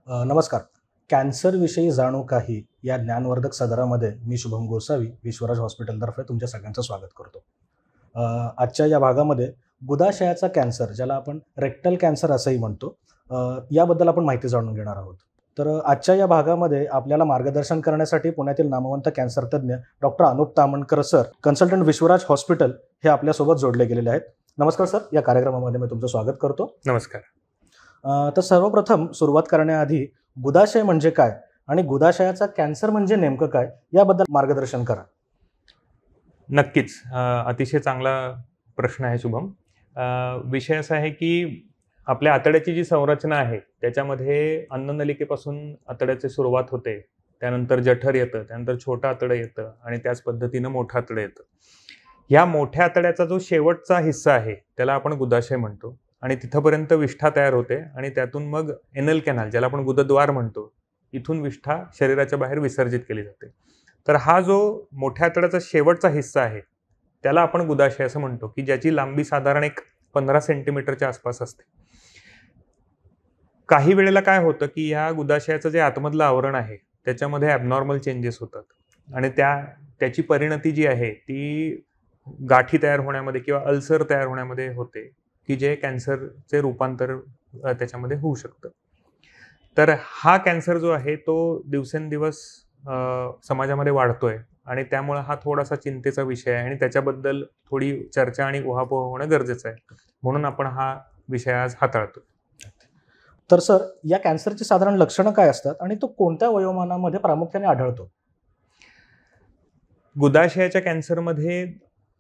नमस्कार. कॅन्सरविषयी जाणू काही या ज्ञानवर्धक सदरामध्ये मी शुभम गोसावी, विश्वराज हॉस्पिटलतर्फे तुमच्या सगळ्यांचं स्वागत करतो. आजच्या या भागामध्ये गुदाशयाचा कॅन्सर, ज्याला आपण रेक्टल कॅन्सर असंही म्हणतो, याबद्दल आपण माहिती जाणून घेणार आहोत. तर आजच्या या भागामध्ये आपल्याला मार्गदर्शन करण्यासाठी पुण्यातील नामवंत कॅन्सर तज्ज्ञ doctor Anup Tamankar sir, consultant Vishwaraj hospital, हे आपल्यासोबत जोडले गेलेले आहेत. नमस्कार सर, या कार्यक्रमामध्ये मी तुमचं स्वागत करतो. नमस्कार. तर सर्वप्रथम सुरुवात करण्याआधी गुदाशय म्हणजे काय आणि गुदाशयाचा कॅन्सर म्हणजे नेमकं काय याबद्दल मार्गदर्शन करा. नक्कीच. अतिशय चांगला प्रश्न आहे शुभम. विषय असा आहे की आपल्या आतड्याची जी संरचना आहे त्याच्यामध्ये अन्ननलिकेपासून आतड्याची सुरुवात होते, त्यानंतर जठर येतं, त्यानंतर छोटं आतडं येतं आणि त्याच पद्धतीनं मोठं आतडं येतं. ह्या मोठ्या आतड्याचा जो शेवटचा हिस्सा आहे त्याला आपण गुदाशय म्हणतो आणि तिथपर्यंत विष्ठा तयार होते आणि त्यातून मग एनल कॅनल, ज्याला आपण गुदद्वार म्हणतो, इथून विष्ठा शरीराच्या बाहेर विसर्जित केली जाते. तर हा जो मोठ्या आतड्याचा शेवटचा हिस्सा आहे त्याला आपण गुदाशय असं म्हणतो, की ज्याची लांबी साधारण एक 15 सेंटीमीटरच्या आसपास असते. काही वेळेला काय होतं की ह्या गुदाशयाचं जे आतमधलं आवरण आहे त्याच्यामध्ये ॲबनॉर्मल चेंजेस होतात आणि त्याची परिणती जी आहे ती गाठी तयार होण्यामध्ये किंवा अल्सर तयार होण्यामध्ये होते, की जे कॅन्सरचे रूपांतर त्याच्यामध्ये होऊ शकतं. तर हा कॅन्सर जो आहे तो दिवसेंदिवस समाजामध्ये वाढतोय आणि त्यामुळे हा थोडासा चिंतेचा विषय आहे आणि त्याच्याबद्दल थोडी चर्चा आणि उहापोह होणं गरजेचं आहे. म्हणून आपण हा विषय आज हाताळतो. तर सर, या कॅन्सरची साधारण लक्षणं काय असतात आणि तो कोणत्या वयोमानामध्ये प्रामुख्याने आढळतो? गुदाशयाच्या कॅन्सरमध्ये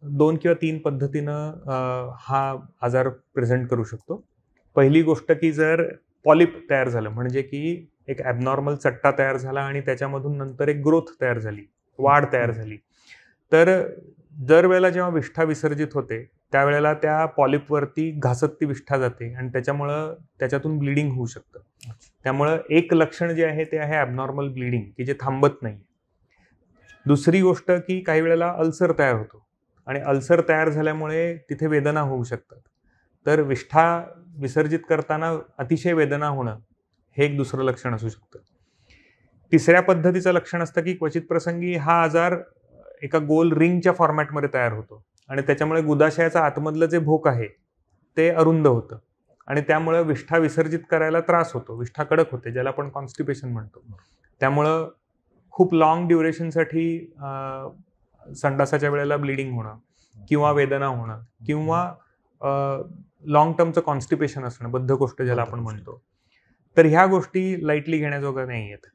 2 किंवा 3 पद्धतीनं हा आजार प्रेझेंट करू शकतो. पहिली गोष्ट की जर पॉलिप तयार झालं, म्हणजे की एक ॲबनॉर्मल चट्टा तयार झाला आणि त्याच्यामधून नंतर एक ग्रोथ तयार झाली, वाढ तयार झाली, तर दर वेळेला जेव्हा विष्ठा विसर्जित होते त्यावेळेला त्या पॉलिपवरती घासत ती विष्ठा जाते आणि त्याच्यामुळं त्याच्यातून ब्लिडिंग होऊ शकतं. त्यामुळं एक लक्षण जे आहे ते आहे ॲबनॉर्मल ब्लिडिंग, की जे थांबत नाही. दुसरी गोष्ट की काही वेळेला अल्सर तयार होतो आणि अल्सर तयार झाल्यामुळे तिथे वेदना होऊ शकतात. तर विष्ठा विसर्जित करताना अतिशय वेदना होणं हे एक दुसरं लक्षण असू शकतं. तिसऱ्या पद्धतीचं लक्षण असतं की क्वचित प्रसंगी हा आजार एका गोल रिंगच्या फॉर्मॅटमध्ये तयार होतो आणि त्याच्यामुळे गुदाशयाचा आतमधलं जे भोक आहे ते अरुंद होतं आणि त्यामुळे विष्ठा विसर्जित करायला त्रास होतो, विष्ठा कडक होते, ज्याला आपण कॉन्स्टिपेशन म्हणतो. त्यामुळं खूप लॉंग ड्युरेशनसाठी संडासाच्या वेळेला ब्लिडिंग होणं किंवा वेदना होणं किंवा लॉंग टर्मचं कॉन्स्टिपेशन असणं, बद्धकोष्ठ ज्याला आपण म्हणतो, तर ह्या गोष्टी लाईटली घेण्याजोग्या नाही आहेत.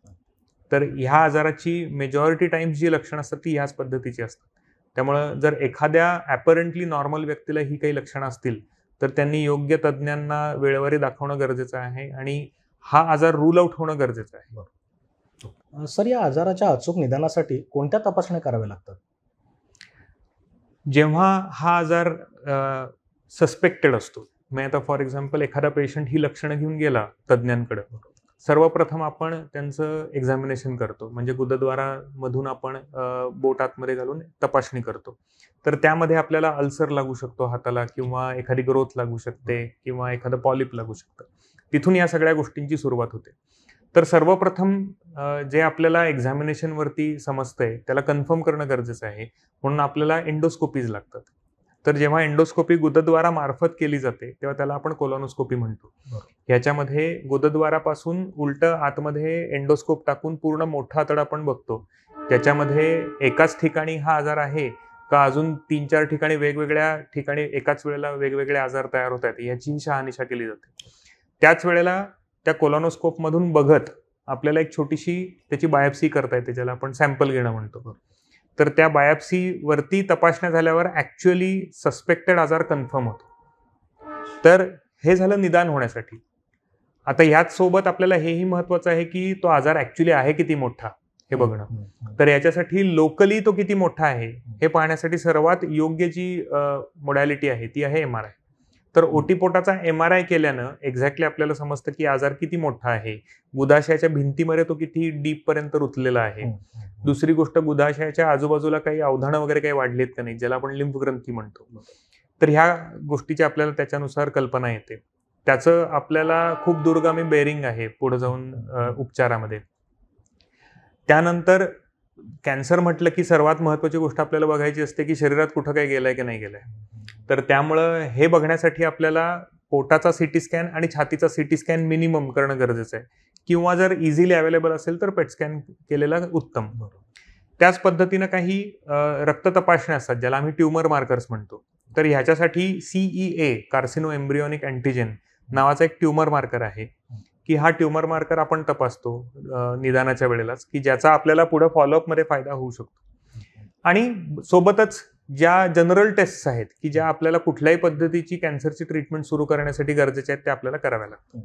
तर ह्या आजाराची मेजॉरिटी टाइम्स जी लक्षणं असतात ती ह्याच पद्धतीची असतात. त्यामुळं जर एखाद्या ॲपरंटली नॉर्मल व्यक्तीला ही काही लक्षणं असतील तर त्यांनी योग्य तज्ज्ञांना वेळेवारी दाखवणं गरजेचं आहे आणि हा आजार रूल आउट होणं गरजेचं आहे. सर, या आजाराच्या अचूक निदानासाठी कोणत्या तपासण्या कराव्या लागतात? जेव्हा हा आजार सस्पेक्टेड असतो, म्हणजे आता फॉर एक्झाम्पल एखादा पेशंट ही लक्षणं घेऊन गेला तज्ज्ञांकडे, सर्वप्रथम आपण त्यांचं एक्झामिनेशन करतो, म्हणजे गुदद्वारामधून आपण बोट आतमध्ये घालून तपासणी करतो. तर त्यामध्ये आपल्याला अल्सर लागू शकतो हाताला किंवा एखादी ग्रोथ लागू शकते किंवा एखादं पॉलिप लागू शकतं. तिथून या सगळ्या गोष्टींची सुरुवात होते. तर सर्वप्रथम जे आपल्याला एक्झामिनेशनवरती समजतंय त्याला कन्फर्म करणं गरजेचं आहे, म्हणून आपल्याला एंडोस्कोपीज लागतात. तर जेव्हा एंडोस्कोपी गुदद्वारामार्फत केली जाते तेव्हा त्याला आपण कोलोनोस्कोपी म्हणतो. ह्याच्यामध्ये गुदद्वारापासून उलटं आतमध्ये एंडोस्कोप टाकून पूर्ण मोठा आतडा आपण बघतो. त्याच्यामध्ये एकाच ठिकाणी हा आजार आहे का अजून 3-4 ठिकाणी वेगवेगळ्या ठिकाणी एकाच वेळेला वेगवेगळे आजार तयार होत आहेत याची शहानिशा केली जाते. त्याच वेळेला त्या कोलोनोस्कोपमधून बघत आपल्याला एक छोटीशी त्याची बायोप्सी करता येते, ज्याला आपण सॅम्पल घेणं म्हणतो. तर त्या बायोप्सीवरती तपासण्या झाल्यावर ॲक्च्युअली सस्पेक्टेड आजार कन्फर्म होतो. तर हे झालं निदान होण्यासाठी. आता ह्याच सोबत आपल्याला हेही महत्त्वाचं आहे की तो आजार ॲक्च्युअली आहे किती मोठा हे बघणं. तर याच्यासाठी लोकली तो किती मोठा आहे हे पाहण्यासाठी सर्वात योग्य जी मोडॅलिटी आहे ती आहे MRI. तर ओटीपोटाचा MRI केल्यानं एक्झॅक्टली आपल्याला समजतं की आजार किती मोठा आहे, गुदाशयाच्या भिंतीमध्ये तो किती डीप पर्यंत रुतलेला आहे. दुसरी गोष्ट, गुदाशयाच्या आजूबाजूला काही अवधानं वगैरे काही वाढलेत का नाही, ज्याला आपण लिम्फ ग्रंथी म्हणतो. तर ह्या गोष्टीची आपल्याला त्याच्यानुसार कल्पना येते. त्याचं आपल्याला खूप दूरगामी बेरिंग आहे पुढे जाऊन उपचारामध्ये. त्यानंतर कॅन्सर म्हटलं की सर्वात महत्त्वाची गोष्ट आपल्याला बघायची असते की शरीरात कुठं काय गेलंय की नाही गेलंय. तर त्यामुळं हे बघण्यासाठी आपल्याला पोटाचा सीटी स्कॅन आणि छातीचा सीटी स्कॅन मिनिमम करणं गरजेचं आहे, किंवा जर इझिली अवेलेबल असेल तर पेट स्कॅन केलेला उत्तम. त्याच पद्धतीनं काही रक्त तपासण्या असतात ज्याला आम्ही ट्युमर मार्कर्स म्हणतो. तर ह्याच्यासाठी CEA कार्सिनो एम्ब्रियोनिक अँटीजेन नावाचा एक ट्युमर मार्कर आहे, की हा ट्युमर मार्कर आपण तपासतो निदानाच्या वेळेलाच, की ज्याचा आपल्याला पुढे फॉलोअपमध्ये फायदा होऊ शकतो. आणि सोबतच ज्या जनरल टेस्ट आहेत की ज्या आपल्याला कुठल्याही पद्धतीची कॅन्सरची ट्रीटमेंट सुरू करण्यासाठी गरजेचे आहेत, ते आपल्याला कराव्या लागतात.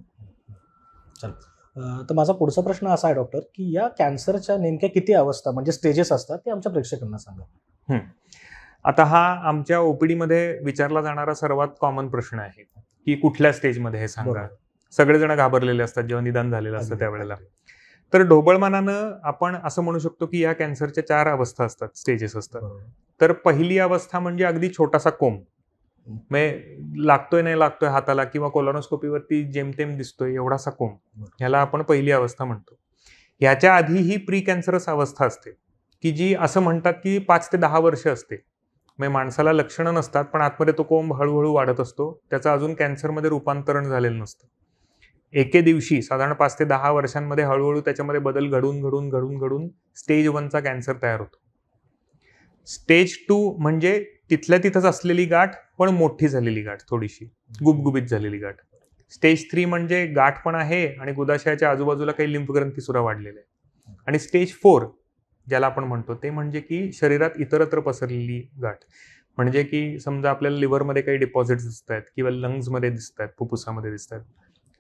तर माझा पुढचा प्रश्न असा आहे डॉक्टर, की या कॅन्सरच्या नेमक्या किती अवस्था म्हणजे स्टेजेस असतात ते आमच्या प्रेक्षकांना सांगा. आता हा आमच्या OPD मध्ये विचारला जाणारा सर्वात कॉमन प्रश्न आहे की कुठल्या स्टेजमध्ये हे सांगा. सगळेजण घाबरलेले असतात जेव्हा निदान झालेलं असतं त्यावेळेला. तर ढोबळमानानं आपण असं म्हणू शकतो की या कॅन्सरच्या 4 अवस्था असतात, स्टेजेस असतात. तर पहिली अवस्था म्हणजे अगदी छोटासा कोंब, म्हणजे लागतोय नाही लागतोय हाताला किंवा कोलोनोस्कोपीवरती जेमतेम दिसतोय एवढासा कोंब, ह्याला आपण पहिली अवस्था म्हणतो. ह्याच्या आधी ही प्री कॅन्सरस अवस्था असते की जी असं म्हणतात की 5 ते 10 वर्ष असते. म्हणजे माणसाला लक्षणं नसतात पण आतमध्ये तो कोंब हळूहळू वाढत असतो, त्याचं अजून कॅन्सरमध्ये रूपांतरण झालेलं नसतं. एके दिवशी साधारण 5 ते 10 वर्षांमध्ये हळूहळू त्याच्यामध्ये बदल घडून स्टेज 1चा कॅन्सर तयार होतो. स्टेज 2 म्हणजे तिथल्या तिथंच असलेली गाठ पण मोठी झालेली गाठ, थोडीशी गुबगुबीत झालेली गाठ. स्टेज 3 म्हणजे गाठ पण आहे आणि गुदाशयाच्या आजूबाजूला काही लिम्फ ग्रंथी सुद्धा वाढलेले आहे. आणि स्टेज 4 ज्याला आपण म्हणतो ते म्हणजे की शरीरात इतरत्र पसरलेली गाठ, म्हणजे की समजा आपल्याला लिव्हरमध्ये काही डिपॉझिट्स दिसत आहेत किंवा लंग्समध्ये दिसत आहेत, फुफ्फुसामध्ये दिसत आहेत,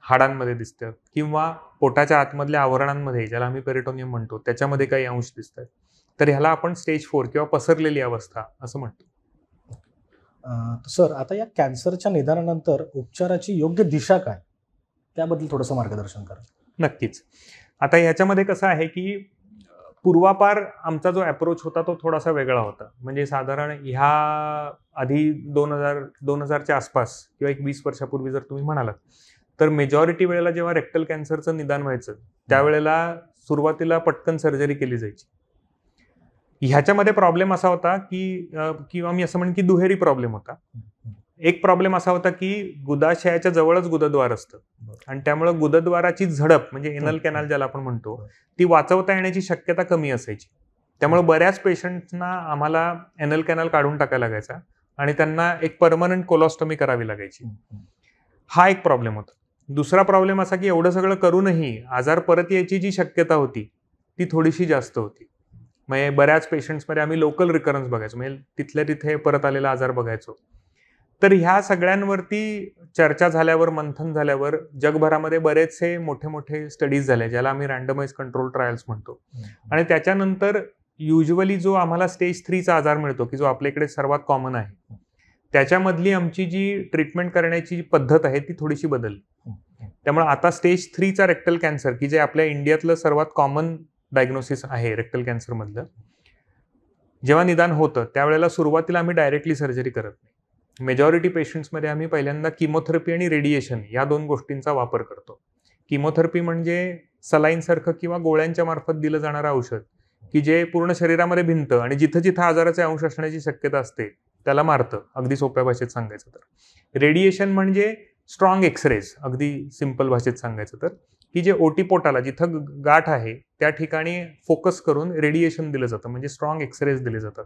हाडांमध्ये दिसतात, किंवा पोटाच्या आतमधल्या आवरणांमध्ये ज्याला आम्ही पेरिटोनियम म्हणतो त्याच्यामध्ये काही अंश दिसत आहेत. तर ह्याला आपण स्टेज 4 किंवा पसरलेली अवस्था असं म्हणतो. सर, आता या कॅन्सरच्या निदानानंतर उपचाराची योग्य दिशा काय, त्याबद्दल थोडंसं मार्गदर्शन करा. नक्कीच. आता ह्याच्यामध्ये कसं आहे की पूर्वापार आमचा जो अप्रोच होता तो थोडासा वेगळा होता. म्हणजे साधारण ह्या आधी 2000च्या आसपास किंवा एक 20 वर्षापूर्वी जर तुम्ही म्हणालात तर मेजॉरिटी वेळेला जेव्हा रेक्टल कॅन्सरचं निदान व्हायचं त्यावेळेला सुरुवातीला पटकन सर्जरी केली जायची. ह्याच्यामध्ये प्रॉब्लेम असा होता की किंवा मी असं म्हणेन की दुहेरी प्रॉब्लेम होता. एक प्रॉब्लेम असा होता की गुदाशयाच्या जवळच गुदद्वार असतं आणि त्यामुळे गुदद्वाराची झडप म्हणजे एनल कॅनल ज्याला आपण म्हणतो ती वाचवता येण्याची शक्यता कमी असायची. त्यामुळे बऱ्याच पेशंट्सना आम्हाला एनल कॅनल काढून टाकायला लागायचा आणि त्यांना एक परमनंट कोलॉस्टॉमी करावी लागायची. हा एक प्रॉब्लेम होता. दुसरा प्रॉब्लेम असा की एवढं सगळं करूनही आजार परत यायची जी शक्यता होती ती थोडीशी जास्त होती. म्हणजे बऱ्याच पेशंट्समध्ये आम्ही लोकल रिकरन्स बघायचो, म्हणजे तिथल्या तिथे परत आलेला आजार बघायचो. तर ह्या सगळ्यांवरती चर्चा झाल्यावर, मंथन झाल्यावर जगभरामध्ये बरेचसे मोठे मोठे स्टडीज झाले ज्याला आम्ही रँडमाइज कंट्रोल ट्रायल्स म्हणतो. आणि त्याच्यानंतर युजली जो आम्हाला स्टेज 3चा आजार मिळतो की जो आपल्या इकडे सर्वात कॉमन आहे, त्याच्यामधली आमची जी ट्रीटमेंट करण्याची पद्धत आहे ती थोडीशी बदलली. त्यामुळे आता स्टेज 3चा रेक्टल कॅन्सर की जे आपल्या इंडियातलं सर्वात कॉमन डायग्नोसिस आहे रेक्टल कॅन्सरमधलं, जेव्हा निदान होतं त्यावेळेला सुरुवातीला आम्ही डायरेक्टली सर्जरी करत नाही. मेजॉरिटी पेशंट्समध्ये आम्ही पहिल्यांदा किमोथेरपी आणि रेडिएशन या 2 गोष्टींचा वापर करतो. किमोथेरपी म्हणजे सलाईनसारखं किंवा गोळ्यांच्या मार्फत दिलं जाणारं औषध की जे पूर्ण शरीरामध्ये भिनतं आणि जिथं जिथं आजाराचे अंश असण्याची शक्यता असते त्याला मारतं, अगदी सोप्या भाषेत सांगायचं तर. रेडिएशन म्हणजे स्ट्रॉंग एक्सरेज, अगदी सिंपल भाषेत सांगायचं तर, की जे ओटीपोटाला जिथं गाठ आहे त्या ठिकाणी फोकस करून रेडिएशन दिलं जातं, म्हणजे स्ट्रॉंग एक्सरेज दिले जातात.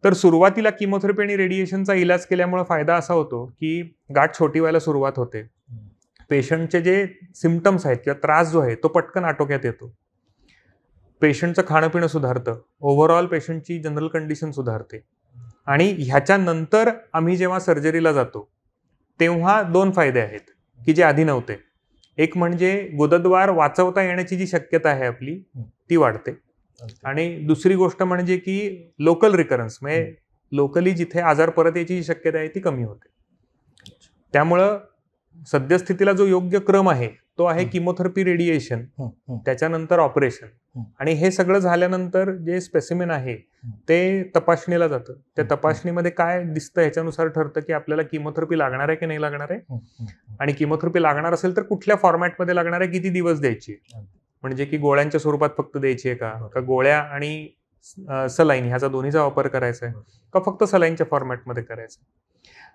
तर सुरुवातीला किमोथेरपी आणि रेडिएशनचा इलाज केल्यामुळे फायदा असा होतो की गाठ छोटी व्हायला सुरुवात होते, पेशंटचे जे सिम्पटम्स आहेत किंवा त्रास जो आहे तो पटकन आटोक्यात येतो, पेशंटचं खाणं पिणं सुधारतं, ओव्हरऑल पेशंटची जनरल कंडिशन सुधारते. आणि ह्याच्यानंतर आम्ही जेव्हा सर्जरीला जातो तेव्हा 2 फायदे आहेत की जे आधी नव्हते. एक म्हणजे गुदद्वार वाचवता येण्याची जी शक्यता आहे आपली ती वाढते, आणि दुसरी गोष्ट म्हणजे की लोकल रिकरन्स म्हणजे लोकली जिथे आजार परत यायची जी शक्यता आहे ती कमी होते. त्यामुळं सद्यस्थितीला जो योग्य क्रम आहे तो आहे हं. किमोथेरपी, रेडिएशन, हं, हं. त्याच्यानंतर ऑपरेशन. हं. आणि हे सगळं झाल्यानंतर जे स्पेसिमेन आहे ते तपासणीला जातं. त्या हं. तपासणीमध्ये काय दिसतं ह्याच्यानुसार ठरतं की आपल्याला किमोथेरपी लागणार आहे की नाही लागणार आहे, हं, हं. आणि किमोथेरपी लागणार असेल तर कुठल्या फॉर्मॅटमध्ये लागणार आहे, किती दिवस द्यायची, म्हणजे की गोळ्यांच्या स्वरूपात फक्त द्यायची आहे का गोळ्या आणि सलाईन ह्याचा दोन्हीचा वापर करायचा आहे का फक्त सलाईनच्या फॉर्मॅटमध्ये करायचं.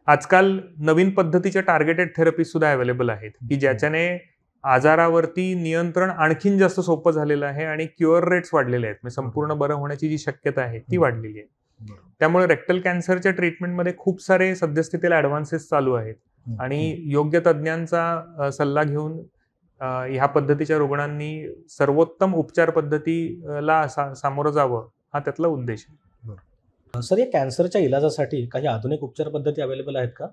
आजकाल नवीन पद्धतीच्या टार्गेटेड थेरपी सुद्धा अवेलेबल आहेत की ज्याच्याने आजारावरती नियंत्रण आणखीन जास्त सोपं झालेलं आहे आणि क्युअर रेट्स वाढलेले आहेत, म्हणजे संपूर्ण बरं होण्याची जी शक्यता आहे ती वाढलेली आहे. त्यामुळे रेक्टल कॅन्सरच्या ट्रीटमेंटमध्ये खूप सारे सद्यस्थितीला ॲडव्हान्सेस चालू आहेत आणि योग्य तज्ज्ञांचा सल्ला घेऊन ह्या पद्धतीच्या रुग्णांनी सर्वोत्तम उपचार पद्धतीला सामोरं जावं हा त्यातला उद्देश आहे. सर, या कॅन्सरच्या इलाजासाठी काही आधुनिक उपचार पद्धती अवेलेबल आहेत का?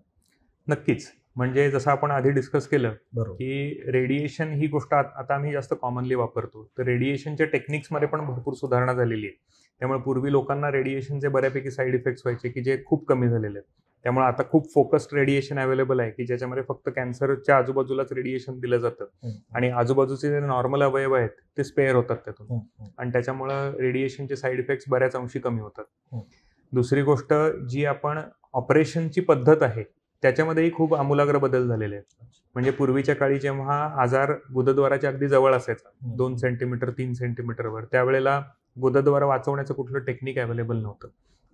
नक्कीच. म्हणजे जसं आपण आधी डिस्कस केलं बरोबर. की रेडिएशन ही गोष्ट आता आम्ही जास्त कॉमनली वापरतो, तर रेडिएशनच्या टेक्निक्समध्ये पण भरपूर सुधारणा झालेली आहे. त्यामुळे पूर्वी लोकांना रेडिएशनचे बऱ्यापैकी साईड इफेक्ट्स व्हायचे की जे खूप कमी झालेले आहेत. त्यामुळे आता खूप फोकस्ड रेडिएशन अवेलेबल आहे की ज्याच्यामध्ये फक्त कॅन्सरच्या आजूबाजूलाच रेडिएशन दिलं जातं आणि आजूबाजूचे जे नॉर्मल अवयव आहेत ते स्पेअर होतात त्यातून, आणि त्याच्यामुळं रेडिएशनचे साईड इफेक्ट्स बऱ्याच अंशी कमी होतात. दुसरी गोष्ट जी आपण ऑपरेशनची पद्धत आहे त्याच्यामध्येही खूप आमूलाग्र बदल झालेले आहेत. म्हणजे पूर्वीच्या काळी जेव्हा आजार गुदद्वाराच्या अगदी जवळ असायचा, 2 सेंटीमीटर 3 सेंटीमीटरवर, त्यावेळेला गुदद्वार वाचवण्याचं कुठलं टेक्निक अवेलेबल नव्हतं.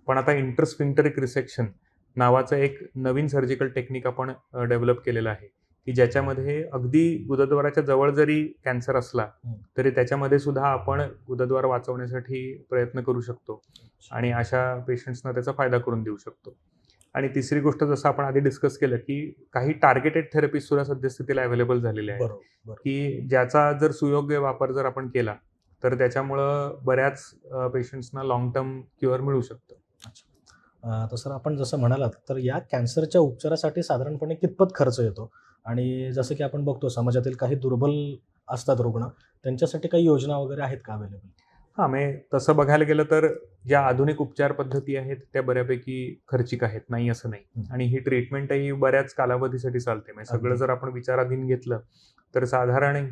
पण आता इंटरस्फिंक्टरिक रिसेक्शन नावाचं एक नवीन सर्जिकल टेक्निक आपण डेव्हलप केलेलं आहे की ज्याच्यामध्ये अगदी गुदद्वाराच्या जवळ जरी कॅन्सर असला तरी त्याच्यामध्ये सुद्धा आपण गुदद्वार वाचवण्यासाठी प्रयत्न करू शकतो आणि अशा पेशंट्सना त्याचा फायदा करून देऊ शकतो. आणि तिसरी गोष्ट, जसं आपण आधी डिस्कस केलं की काही टार्गेटेड थेरपी सुद्धा सद्यस्थितीला अवेलेबल झालेल्या आहेत की ज्याचा जर सुयोग्य वापर जर आपण केला तर त्याच्यामुळं बऱ्याच पेशंट्सना लॉंग टर्म क्युअर मिळू शकतं. तर सर, आपण जसं म्हणालात तर या कॅन्सरच्या उपचारासाठी साधारणपणे कितपत खर्च येतो, आणि जसं की आपण बघतो समाजातील काही दुर्बल असतात रुग्ण, त्यांच्यासाठी काही योजना वगैरे आहेत का अवेलेबल? हां, म्हणजे तसं बघायला गेलं तर ज्या आधुनिक उपचार पद्धती आहेत त्या बऱ्यापैकी खर्चिक आहेत, नाही असं नाही. आणि ही ट्रीटमेंटही बऱ्याच कालावधीसाठी चालते. म्हणजे सगळं जर आपण विचाराधीन घेतलं तर साधारण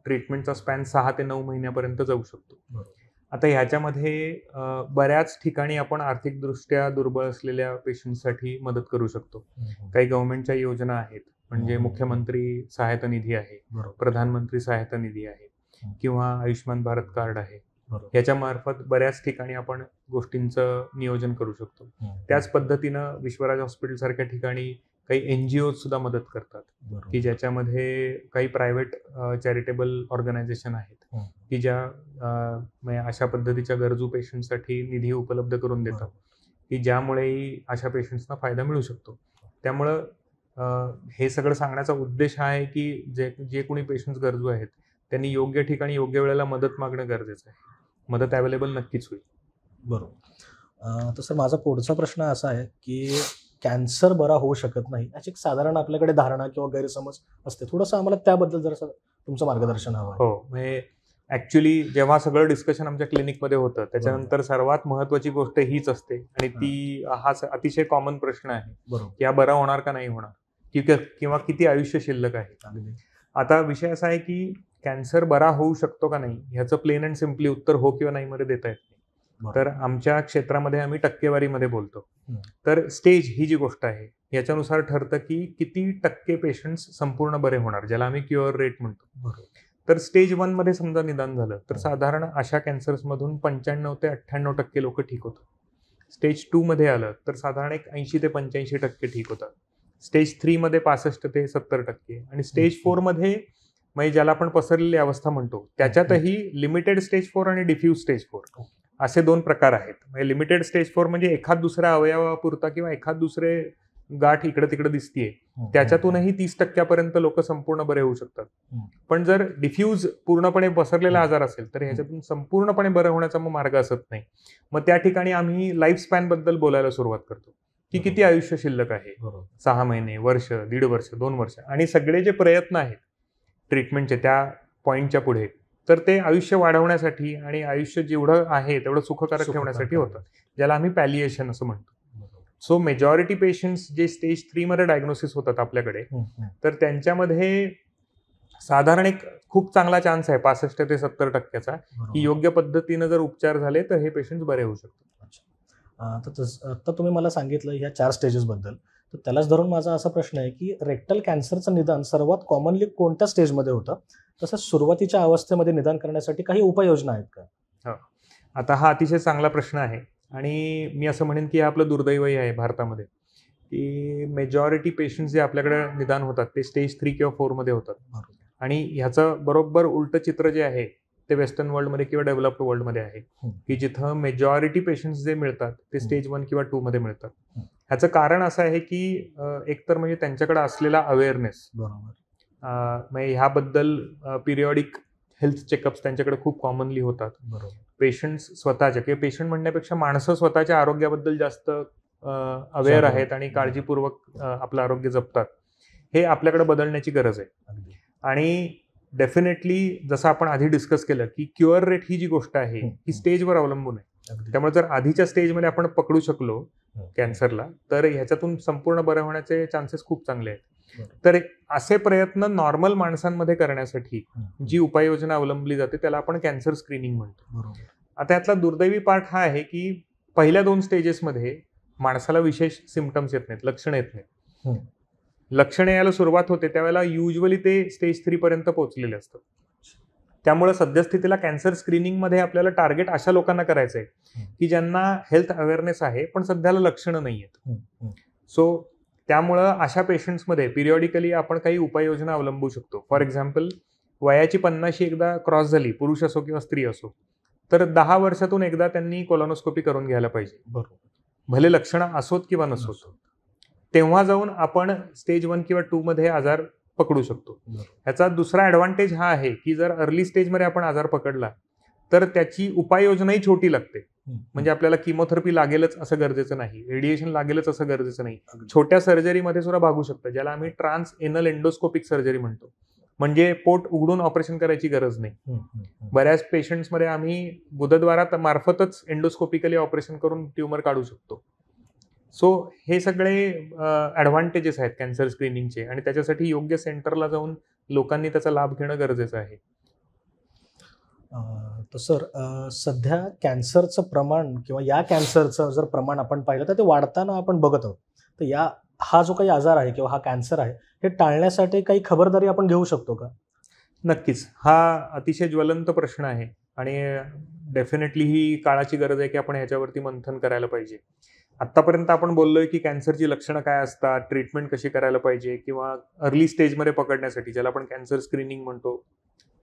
ट्रीटमेंटचा स्पॅन 6 ते 9 महिन्यापर्यंत जाऊ शकतो. आता ह्याच्यामध्ये बऱ्याच ठिकाणी आपण आर्थिकदृष्ट्या दुर्बळ असलेल्या पेशंटसाठी मदत करू शकतो. काही गव्हर्नमेंटच्या योजना आहेत, म्हणजे मुख्यमंत्री सहायता निधी आहे, प्रधानमंत्री सहायता निधी आहे किंवा आयुष्यमान भारत कार्ड आहे. ह्याच्यामार्फत बऱ्याच ठिकाणी आपण गोष्टींचं नियोजन करू शकतो. त्याच पद्धतीनं विश्वराज हॉस्पिटल सारख्या ठिकाणी काही NGO सुद्धा मदत करतात की ज्याच्यामध्ये काही प्रायव्हेट चॅरिटेबल ऑर्गनायझेशन आहेत की ज्या अशा पद्धतीच्या गरजू पेशंटसाठी निधी उपलब्ध करून देतात की ज्यामुळेही अशा पेशंट्सना फायदा मिळू शकतो. त्यामुळं हे सगळं सांगण्याचा उद्देश हा आहे की जे कोणी पेशंट्स गरजू आहेत त्यांनी योग्य ठिकाणी योग्य वेळेला मदत मागणं गरजेचं आहे. मदत अवेलेबल नक्कीच होईल. बरोबर. तर सर, माझा पुढचा प्रश्न असा आहे की कॅन्सर बरा होऊ शकत नाही याची एक साधारण आपल्याकडे धारणा किंवा गैरसमज असते. थोडंसं आम्हाला त्याबद्दल जरा तुमचं मार्गदर्शन हवं आहे. हो, म्हणजे ऍक्च्युली जेव्हा सगळं डिस्कशन आमच्या क्लिनिकमध्ये होतं त्याच्यानंतर सर्वात महत्वाची गोष्ट हीच असते आणि ती हा अतिशय कॉमन प्रश्न आहे की हा बरा होणार का नाही होणार किंवा किती आयुष्य शिल्लक आहे. आता विषय असा आहे की कॅन्सर बरा होऊ शकतो का नाही ह्याचं प्लेन अँड सिम्पली उत्तर हो किंवा नाही मध्ये देता येत नाही. तर आमच्या क्षेत्रामध्ये आम्ही टक्केवारीमध्ये बोलतो. तर स्टेज ही जी गोष्ट आहे याच्यानुसार ठरतं की किती टक्के पेशंट्स संपूर्ण बरे होणार, ज्याला आम्ही क्युअर रेट म्हणतो. तर स्टेज 1 मध्ये समजा निदान झालं तर साधारण अशा कॅन्सर्समधून 95 ते 98% लोक ठीक होतात. स्टेज 2 मध्ये आलं तर साधारण एक 80 ते 85% ठीक होतात. स्टेज 3 मध्ये 65 ते 70% आणि स्टेज 4 मध्ये म्हणजे ज्याला आपण पसरलेली अवस्था म्हणतो त्याच्यातही लिमिटेड स्टेज 4 आणि डिफ्यूज स्टेज 4 असे 2 प्रकार आहेत. म्हणजे लिमिटेड स्टेज 4 म्हणजे एखाद दुसऱ्या अवयवापुरता किंवा एखाद दुसरे गाठ इकडे तिकडे दिसतीये त्याच्यातूनही 30% लोक संपूर्ण बरे होऊ शकतात. पण जर डिफ्यूज पूर्णपणे पसरलेला आजार असेल तर ह्याच्यातून संपूर्णपणे बरं होण्याचा मग मार्ग असत नाही. मग त्या ठिकाणी आम्ही लाईफ स्पॅन बद्दल बोलायला सुरुवात करतो की किती आयुष्य शिल्लक आहे, 6 महिने, वर्ष, 1.5 वर्ष, 2 वर्ष, आणि सगळे जे प्रयत्न आहेत ट्रीटमेंटचे त्या पॉईंटच्या पुढे तर ते आयुष्य वाढवण्यासाठी आणि आयुष्य जेवढं आहे तेवढं सुखकारक ठेवण्यासाठी होतं, ज्याला आम्ही पॅलिएशन असं म्हणतो. सो मेजॉरिटी पेशंट्स जे स्टेज 3 मध्ये डायग्नोसिस होतात आपल्याकडे तर त्यांच्यामध्ये साधारण एक खूप चांगला चान्स आहे 65 ते 70% की बरोबर. योग्य पद्धतीनं जर उपचार झाले तर हे पेशंट बरे होऊ शकतात. आता तुम्ही मला सांगितलं ह्या 4 स्टेजेसबद्दल. तर त्यालाच धरून माझा असा प्रश्न आहे, की रेक्टल कॅन्सरचं निदान सर्वात कॉमनली कोणत्या स्टेजमध्ये होतं? तसंच सुरुवातीच्या अवस्थेमध्ये निदान करण्यासाठी काही उपाययोजना आहेत का? आता हा अतिशय चांगला प्रश्न आहे आणि मी असं म्हणेन की हे आपलं दुर्दैवही आहे भारतामध्ये, की मेजॉरिटी पेशंट्स जे आपल्याकडे निदान होतात ते स्टेज 3 किंवा 4 मध्ये होतात. बरोबर. आणि ह्याचं बरोबर उलटं चित्र जे आहे ते वेस्टर्न वर्ल्डमध्ये किंवा डेव्हलप्ड वर्ल्डमध्ये आहे, की जिथं मेजॉरिटी पेशंट्स जे मिळतात ते स्टेज 1 किंवा 2 मध्ये मिळतात. ह्याचं कारण असं आहे की एकतर म्हणजे त्यांच्याकडे असलेला अवेअरनेस, बरोबर. म्हणजे ह्याबद्दल पिरियॉडिक हेल्थ चेकअप्स त्यांच्याकडे खूप कॉमनली होतात. बरोबर. पेशंट्स स्वतःच्या किंवा पेशंट म्हणण्यापेक्षा माणसं स्वतःच्या आरोग्याबद्दल जास्त अवेअर जागरूक. आहेत आणि काळजीपूर्वक आपलं आरोग्य जपतात. हे आपल्याकडे बदलण्याची गरज आहे. अगदी. आणि डेफिनेटली जसं आपण आधी डिस्कस केलं की क्युअर रेट ही जी गोष्ट आहे ही स्टेजवर अवलंबून आहे. अगदी. त्यामुळे जर आधीच्या स्टेजमध्ये आपण पकडू शकलो कॅन्सरला तर ह्याच्यातून संपूर्ण बरं होण्याचे चान्सेस खूप चांगले आहेत. तर असे प्रयत्न नॉर्मल माणसांमध्ये करण्यासाठी जी उपाययोजना अवलंबली जाते त्याला आपण कॅन्सर स्क्रीनिंग म्हणतो. बरोबर. आता यातला दुर्दैवी पार्ट हा आहे की पहिल्या 2 स्टेजेसमध्ये माणसाला विशेष सिम्पटम्स येत नाहीत, लक्षणं येत नाहीत. लक्षणे यायला सुरुवात होते त्यावेळेला युजली ते स्टेज 3 पर्यंत पोहोचलेले असतात. त्यामुळे सद्यस्थितीला कॅन्सर स्क्रीनिंगमध्ये आपल्याला टार्गेट अशा लोकांना करायचं आहे की ज्यांना हेल्थ अवेअरनेस आहे पण सध्याला लक्षणं नाही आहेत. सो त्यामुळं अशा पेशंट्समध्ये पिरियॉडिकली आपण काही उपाययोजना अवलंबू शकतो. फॉर एक्झाम्पल वयाची 50 एकदा क्रॉस झाली, पुरुष असो किंवा स्त्री असो, तर 10 वर्षातून एकदा त्यांनी कोलोनोस्कोपी करून घ्यायला पाहिजे. बरोबर. भले लक्षणं असोत किंवा नसोत. तेव्हा जाऊन आपण स्टेज 1 किंवा 2 मध्ये आजार पकडू शकतो. ह्याचा दुसरा ॲडव्हान्टेज हा आहे की जर अर्ली स्टेजमध्ये आपण आजार पकडला तर त्याची उपाययोजनाही छोटी लागते. म्हणजे आपल्याला किमोथेरपी लागेलच असं गरजेचं नाही, रेडिएशन लागेलच असं गरजेचं नाही. छोट्या सर्जरीमध्ये सुद्धा भागू शकतं, ज्याला आम्ही ट्रान्स एनल एंडोस्कोपिक सर्जरी म्हणतो. म्हणजे पोट उघडून ऑपरेशन करायची गरज नाही. बऱ्याच पेशंट्समध्ये आम्ही गुदद्वारा मार्फतच एंडोस्कोपिकली ऑपरेशन करून ट्यूमर काढू शकतो. सो हे सगळे ॲडव्हान्टेजेस आहेत कॅन्सर स्क्रीनिंगचे आणि त्याच्यासाठी योग्य सेंटरला जाऊन लोकांनी त्याचा लाभ घेणं गरजेचं आहे. तर सर सध्या कॅन्सरचं प्रमाण किंवा या कॅन्सरचं जर प्रमाण आपण पाहिलं तर ते वाढताना आपण बघत आहोत. तर हा जो काही आजार आहे किंवा हा कॅन्सर आहे हे टाळण्यासाठी काही खबरदारी आपण घेऊ शकतो का? नक्कीच. हा अतिशय ज्वलंत प्रश्न आहे आणि डेफिनेटली ही काळाची गरज आहे की आपण ह्याच्यावरती मंथन करायला पाहिजे. आत्तापर्यंत आपण बोललोय की कॅन्सरची लक्षणं काय असतात, ट्रीटमेंट कशी करायला पाहिजे किंवा अर्ली स्टेजमध्ये पकडण्यासाठी ज्याला आपण कॅन्सर स्क्रीनिंग म्हणतो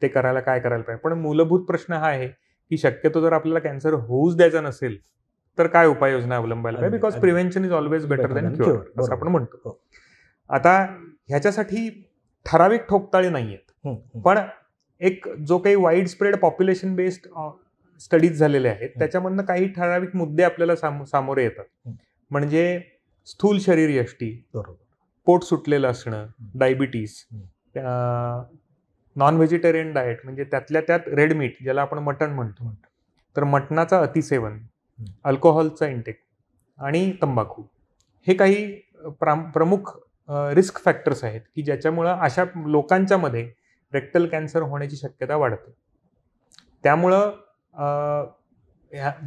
ते करायला काय करायला पाहिजे. पण मूलभूत प्रश्न हा आहे की शक्यतो जर आपल्याला कॅन्सर होऊच द्यायचा नसेल तर काय उपाययोजना अवलंबायला पाहिजे. Because prevention is always better than cure असं आपण म्हणतो. आता ह्याच्यासाठी ठराविक ठोकताळे नाहीयेत, पण एक जो काही wide spread population based studies झालेले आहेत त्याच्यामधनं काही ठराविक मुद्दे आपल्याला सामोरे येतात. म्हणजे स्थूल शरीर यष्टी, पोट सुटलेलं असणं, डायबिटीस, नॉन व्हेजिटेरियन डाएट म्हणजे त्यातल्या त्यात रेड मीट ज्याला आपण मटण म्हणतो, तर मटणाचं अतिसेवन, अल्कोहोलचा इंटेक आणि तंबाखू हे काही प्रमुख रिस्क फॅक्टर्स आहेत की ज्याच्यामुळं अशा लोकांच्या मध्ये रेक्टल कॅन्सर होण्याची शक्यता वाढते. त्यामुळं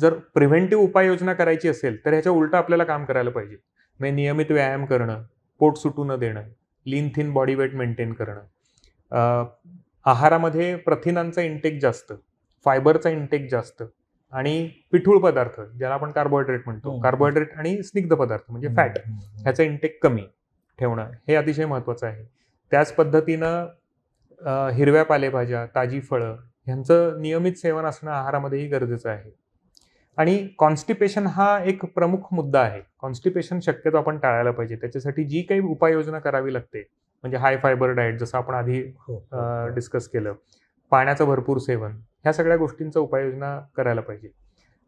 जर प्रिव्हेंटिव्ह उपाययोजना करायची असेल तर ह्याच्या उलटं आपल्याला काम करायला पाहिजे. म्हणजे नियमित व्यायाम करणं, पोट सुटू न देणं, लीन थिन बॉडी वेट मेंटेन करणं, आहारामध्ये प्रथिनांचा इंटेक जास्त, फायबरचा इंटेक जास्त आणि पिठूळ पदार्थ ज्याला आपण कार्बोहायड्रेट म्हणतो, कार्बोहायड्रेट आणि स्निग्ध पदार्थ म्हणजे फॅट ह्याचा इंटेक कमी ठेवणं हे अतिशय महत्त्वाचं आहे. त्याच पद्धतीनं हिरव्या पालेभाज्या, ताजी फळं ह्यांचं नियमित सेवन असणं आहारामध्येही गरजेचं आहे. आणि कॉन्स्टिपेशन हा एक प्रमुख मुद्दा आहे. कॉन्स्टिपेशन शक्यतो आपण टाळायला पाहिजे. त्याच्यासाठी जी काही उपाययोजना करावी लागते म्हणजे हाय फायबर डाएट जसं आपण आधी डिस्कस केलं, पाण्याचं भरपूर सेवन, ह्या सगळ्या गोष्टींचा उपाययोजना करायला पाहिजे.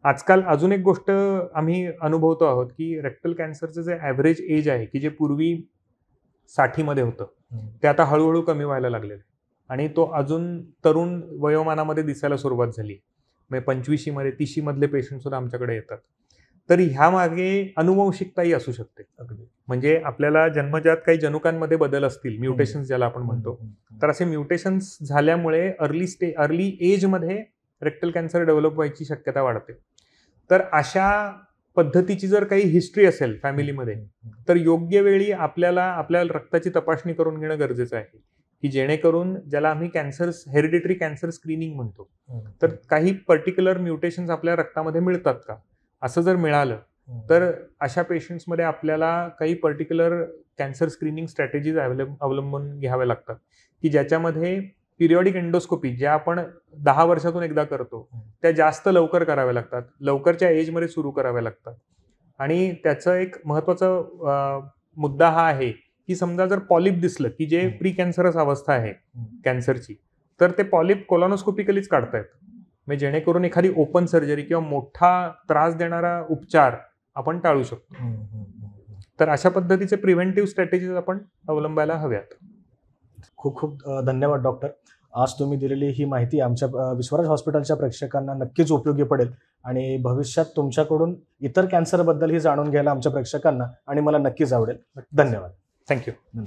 आजकाल अजून एक गोष्ट आम्ही अनुभवतो आहोत की रेक्टल कॅन्सरचं जे ॲव्हरेज एज आहे की जे पूर्वी 60 मध्ये होतं ते आता हळूहळू कमी व्हायला लागलेलं आहे आणि तो अजून तरुण वयोमानामध्ये दिसायला सुरुवात झाली. म्हणजे 25मध्ये 30 मधले पेशंट सुद्धा आमच्याकडे येतात. तर ह्या मागे अनुवंशिकताही असू शकते. अगदी. म्हणजे आपल्याला जन्मजात काही जनुकांमध्ये बदल असतील, म्युटेशन्स ज्याला आपण म्हणतो, तर असे म्युटेशन्स झाल्यामुळे अर्ली एजमध्ये रेक्टल कॅन्सर डेव्हलप व्हायची शक्यता वाढते. तर अशा पद्धतीची जर काही हिस्ट्री असेल फॅमिलीमध्ये, तर योग्य वेळी आपल्याला आपल्या रक्ताची तपासणी करून घेणं गरजेचं आहे, की जेणेकरून ज्याला आम्ही हेरिडिटरी कॅन्सर स्क्रीनिंग म्हणतो, तर काही पर्टिक्युलर म्युटेशन्स आपल्या रक्तामध्ये मिळतात का, असं जर मिळालं तर अशा पेशंट्समध्ये आपल्याला काही पर्टिक्युलर कॅन्सर स्क्रीनिंग स्ट्रॅटेजीज अवलंबून घ्याव्या लागतात, की ज्याच्यामध्ये पिरियॉडिक एंडोस्कोपी ज्या आपण 10 वर्षातून एकदा करतो त्या जास्त लवकर कराव्या लागतात, लवकरच्या एजमध्ये सुरू कराव्या लागतात. आणि त्याचं एक महत्त्वाचा मुद्दा हा आहे की समजा जर पॉलिप दिसलं की जे प्री कॅन्सरस अवस्था आहे कॅन्सरची, तर ते पॉलिप कोलॉनोस्कोपिकलीच काढतायत, म्हणजे जेणेकरून एखादी ओपन सर्जरी किंवा मोठा त्रास देणारा उपचार आपण टाळू शकतो. तर अशा पद्धतीचे प्रिव्हेंटिव्ह स्ट्रॅटेजीज आपण अवलंबायला हव्यात. खूप खूप धन्यवाद डॉक्टर. आज तुम्ही दिलेली ही माहिती आमच्या विश्वराज हॉस्पिटलच्या प्रेक्षकांना नक्कीच उपयोगी पडेल आणि भविष्यात तुमच्याकडून इतर कॅन्सरबद्दलही जाणून घ्यायला आमच्या प्रेक्षकांना आणि मला नक्कीच आवडेल. धन्यवाद. थँक्यू.